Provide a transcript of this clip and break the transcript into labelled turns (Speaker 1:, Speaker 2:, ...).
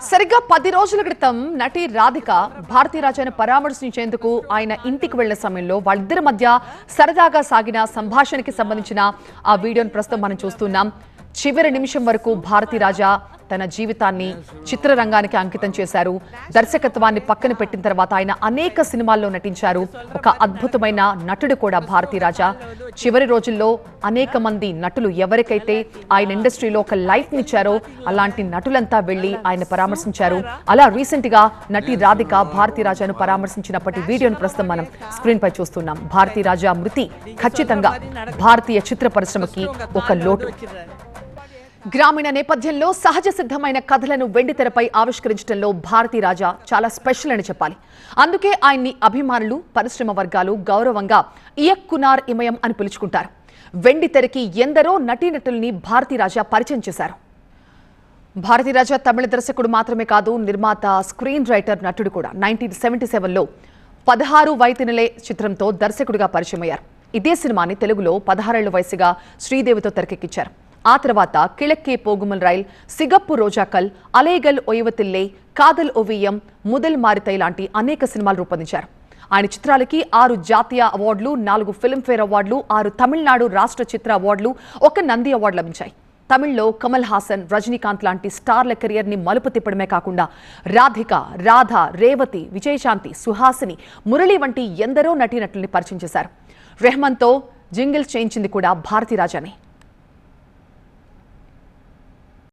Speaker 1: సరిగ్గా 10 రోజుల క్రితం నటి రాధిక భారతీ రాజాను పరామర్శించేందుకు ఆయన ఇంటికి వెళ్లిన సమయంలో వాళ్ళిద్దరి మధ్య సరదాగా సాగిన సంభాషణకి సంబంధించిన ఆ వీడియోను ప్రస్తుతం మనం చూస్తున్నాం. చివరి నిమిషం వరకు భారతీ రాజా తన జీవితాన్ని చిత్రరంగానికి అంకితం చేశారు. దర్శకత్వాన్ని పక్కన పెట్టిన తర్వాత ఆయన అనేక సినిమాల్లో నటించారు. ఒక అద్భుతమైన నటుడు కూడా భారతీ రాజా. చివరి రోజుల్లో అనేక మంది నటులు ఎవరికైతే ఆయన ఇండస్ట్రీలో ఒక లైఫ్ నిచ్చారో అలాంటి నటులంతా వెళ్లి ఆయన పరామర్శించారు. అలా రీసెంట్ గా నటి రాధిక భారతీ రాజాను పరామర్శించినప్పటి వీడియోను ప్రస్తుతం మనం స్క్రీన్ పై చూస్తున్నాం. భారతీ రాజా మృతి ఖచ్చితంగా భారతీయ చిత్ర పరిశ్రమకి ఒక లోటు. గ్రామీణ నేపథ్యంలో సహజ సిద్ధమైన కథలను వెండితెరపై ఆవిష్కరించడంలో భారతీ రాజా చాలా స్పెషల్ అని చెప్పాలి. అందుకే ఆయన్ని అభిమానులు, పరిశ్రమ వర్గాలు గౌరవంగా ఇయక్కునార్ ఇమయం అని పిలుచుకుంటారు. వెండితెరకి ఎందరో నటీనటుల్ని భారతీ రాజా పరిచయం చేశారు. భారతీ రాజా తమిళ దర్శకుడు మాత్రమే కాదు, నిర్మాత, స్క్రీన్ రైటర్, నటుడు కూడా. 1977లో 16 వైతినలే చిత్రంతో దర్శకుడిగా పరిచయమయ్యారు. ఇదే సినిమాని తెలుగులో 16 ఏళ్ల వయసుగా శ్రీదేవితో తెరకెక్కించారు. ఆ తర్వాత కిళక్కే పోగుమల్ రైల్, సిగప్పు రోజాకల్, అలేగల్ ఒయవతిల్లే, కాదల్ ఒవియం, ముదల్ మారితై లాంటి అనేక సినిమాలు రూపొందించారు. ఆయన చిత్రాలకి 6 జాతీయ అవార్డులు, 4 ఫిల్మ్ఫేర్ అవార్డులు, 6 తమిళనాడు రాష్ట్ర చిత్ర అవార్డులు, 1 నంది అవార్డు లభించాయి. తమిళ్లో కమల్ హాసన్, రజనీకాంత్ లాంటి స్టార్ల కెరియర్ ని మలుపు తిప్పడమే కాకుండా రాధిక, రాధ, రేవతి, విజయశాంతి, సుహాసిని, మురళి వంటి ఎందరో నటీనటుల్ని పరిచయం చేశారు. రెహమాన్తో జింగిల్స్ చేయించింది కూడా భారతీ రాజానే.